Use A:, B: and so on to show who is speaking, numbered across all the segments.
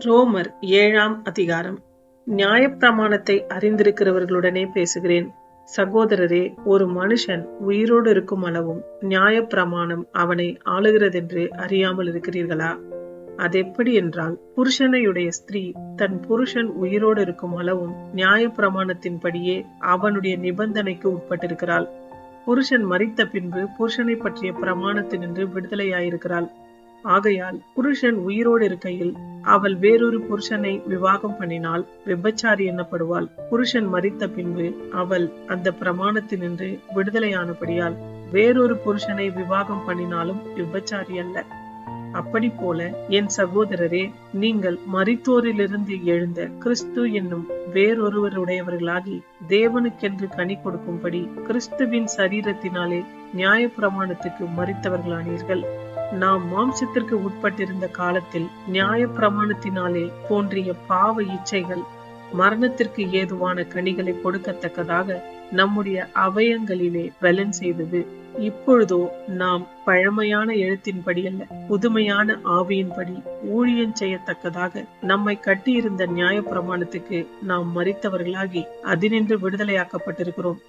A: ரோமர் 7ஆம் அதிகாரம். நியாயப்பிரமாணத்தை அறிந்திருக்கிறவர்களுடனே பேசுகிறேன். சகோதரரே, ஒரு மனுஷன் உயிரோடு இருக்கும் அளவும் நியாயப்பிரமாணம் அவனை ஆளுகிறதென்று அறியாமல் இருக்கிறீர்களா? அதெப்படி என்றால், புருஷனையுடைய ஸ்திரீ தன் புருஷன் உயிரோடு இருக்கும் அளவும் நியாயப்பிரமாணத்தின்படியே அவனுடைய நிபந்தனைக்கு உட்பட்டிருக்கிறாள். புருஷன் மரித்த பின்பு புருஷனை பற்றிய பிரமாணத்தினின்று விடுதலையாயிருக்கிறாள். ஆகையால் புருஷன் உயிரோடு இருக்கையில் அவள் வேறொரு புருஷனை விவாகம் பண்ணினால் விபச்சாரி எண்ணப்படுவாள். புருஷன் மரித்த பின்பு அவள் அந்த பிரமாணத்தினின்று விடுதலையானபடியால் வேறொரு புருஷனை விவாகம் பண்ணினாலும் விபச்சாரி அல்ல. அப்படி போல என் சகோதரரே, நீங்கள் மரித்தோரிலிருந்து எழுந்த கிறிஸ்து என்னும் வேறொருவருடையவர்களாகி தேவனுக்கென்று கனி கொடுக்கும்படி கிறிஸ்துவின் சரீரத்தினாலே நியாயப்பிரமாணத்துக்கு மரித்தவர்களானீர்கள். நாம் மாம்சத்திற்கு உட்பட்டிருந்த காலத்தில் நியாயப்பிரமாணத்தினாலே தோன்றிய பாவ இச்சைகள் மரணத்திற்கு ஏதுவான கனிகளை கொடுக்கத்தக்கதாக நம்முடைய அவயங்களிலே பலன் செய்தது. இப்பொழுதோ நாம் பழமையான எழுத்தின்படி அல்ல, புதுமையான ஆவியின்படி ஊழியம் செய்யத்தக்கதாக நம்மை கட்டியிருந்த நியாயப்பிரமாணத்துக்கு நாம் மரித்தவர்களாகி அதினின்று விடுதலையாக்கப்பட்டிருக்கிறோம்.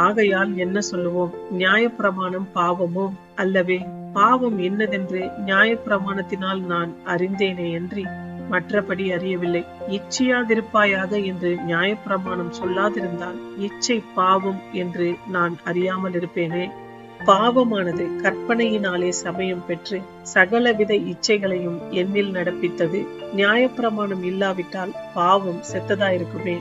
A: ஆகையால் என்ன சொல்லுவோம்? நியாயப்பிரமாணம் பாவமோ? அல்லவே. பாவம் என்னதென்று நியாயப்பிரமாணத்தினால் நான் அறிந்தேனே அன்றி மற்றபடி அறியவில்லை. இச்சையாதிருப்பாயாக என்று நியாயப்பிரமாணம் சொல்லாதிருந்தால் இச்சை பாவம் என்று நான் அறியாமல் இருப்பேனே. பாவமானது கற்பனையினாலே சமயம் பெற்று சகலவித இச்சைகளையும் என்னில் நடப்பித்தது. நியாயப்பிரமாணம் இல்லாவிட்டால் பாவம் செத்ததாயிருக்குமே.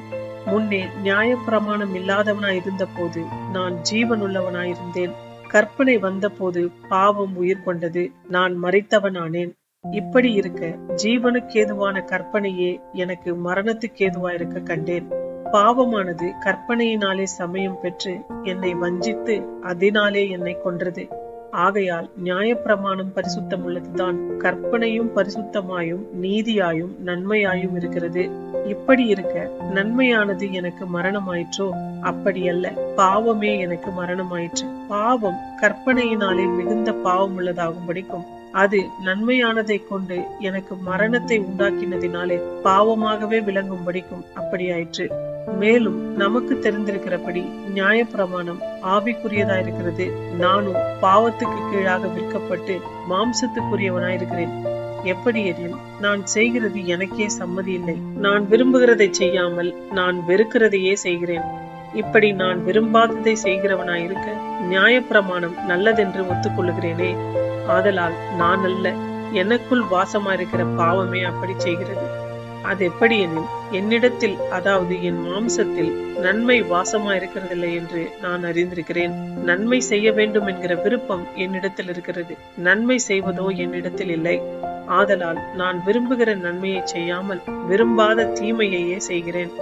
A: முன்னே நியாயப்பிரமாணம் இல்லாதவனாய் இருந்த போது நான் ஜீவனுள்ளவனாயிருந்தேன். கற்பனை வந்தபோது பாவம் உயிர் கொண்டது, நான் மரித்தவனானேன். இப்படி இருக்க ஜீவனுக்கேதுவான கற்பனையே எனக்கு மரணத்துக்கேதுவாயிருக்க கண்டேன். பாவமானது கற்பனையினாலே சமயம் பெற்று என்னை வஞ்சித்து அதனாலே என்னை கொன்றது. ஆகையால் நியாயப்பிரமாணம் பரிசுத்தம் உள்ளதுதான், கற்பனையும் பரிசுத்தமாயும் நீதியாயும் நன்மையாயும் இருக்கிறது. இப்படி இருக்க நன்மையானது எனக்கு மரணமாயிற்றோ? அப்படியல்ல, பாவமே எனக்கு மரணமாயிற்று. பாவம் கற்பனையினாலே மிகுந்த பாவம் உள்ளதாகும்படிக்கும் அது நன்மையானதை கொண்டு எனக்கு மரணத்தை உண்டாக்கினதினாலே பாவமாகவே விளங்கும்படிக்கும் அப்படியாயிற்று. மேலும் நமக்கு தெரிந்திருக்கிறபடி நியாயப்பிரமாணம் ஆவிக்குரியதாயிருக்கிறது. நானும் பாவத்துக்கு கீழாக விற்கப்பட்டு மாம்சத்துக்குரியவனாயிருக்கிறேன். எப்படி எனில், நான் செய்கிறது எனக்கே சம்மதி இல்லை. நான் விரும்புகிறதை செய்யாமல் நான் வெறுக்கிறதையே செய்கிறேன். இப்படி நான் விரும்பாததை செய்கிறவனாயிருக்க நியாயப்பிரமாணம் நல்லதென்று ஒத்துக்கொள்ளுகிறேனே. ஆதலால் நான் அல்ல, எனக்குள் வாசமாயிருக்கிற பாவமே அப்படி செய்கிறது. அது எப்படி எனில், என்னிடத்தில், அதாவது என் மாம்சத்தில் நன்மை வாசமாயிருக்கிறதில்லை என்று நான் அறிந்திருக்கிறேன். நன்மை செய்ய வேண்டும் என்கிற விருப்பம் என்னிடத்தில் இருக்கிறது, நன்மை செய்வதோ என்னிடத்தில் இல்லை. ஆதலால் நான் விரும்புகிற நன்மையை செய்யாமல் விரும்பாத தீமையையே செய்கிறேன்.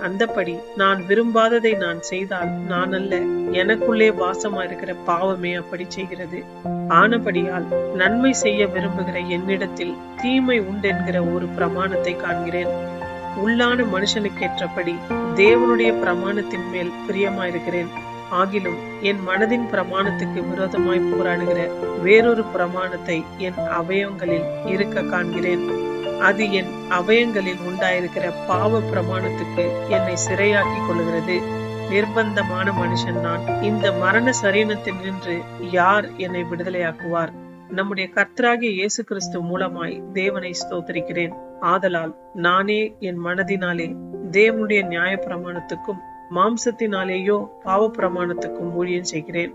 A: அந்தபடி நான் விரும்பாததை நான் செய்தால் நான் அல்ல, எனக்குள்ளே வாசமாயிருக்கிற பாவமே அப்படி செய்கிறது. ஆனபடியால் நன்மை செய்ய விரும்புகிற என்னிடத்தில் தீமை உண்டென்கிற ஒரு பிரமாணத்தை காண்கிறேன். உள்ளான மனுஷனுக்கேற்றபடி தேவனுடைய பிரமாணத்தின் மேல் பிரியமாயிருக்கிறேன். ஆகிலும் என் மனதின் பிரமாணத்துக்கு விரோதமாய் போராடுகிற வேறொரு பிரமாணத்தை என் அவயவங்களில் இருக்க காண்கிறேன். அது என் அவயங்களில் உண்டாயிருக்கிற பாவ பிரமாணத்துக்கு என்னை சிறையாக்கி கொள்ளுகிறது. நிர்பந்தமான மனுஷன் நான். இந்த மரண சரீரத்தில் நின்று யார் என்னை விடுதலையாக்குவார்? நம்முடைய கர்த்தராகிய இயேசு கிறிஸ்து மூலமாய் தேவனை ஸ்தோத்திரிக்கிறேன். ஆதலால் நானே என் மனதினாலே தேவனுடைய நியாய பிரமாணத்துக்கும் மாம்சத்தினாலேயோ பாவ பிரமாணத்துக்கும் ஊழியம் செய்கிறேன்.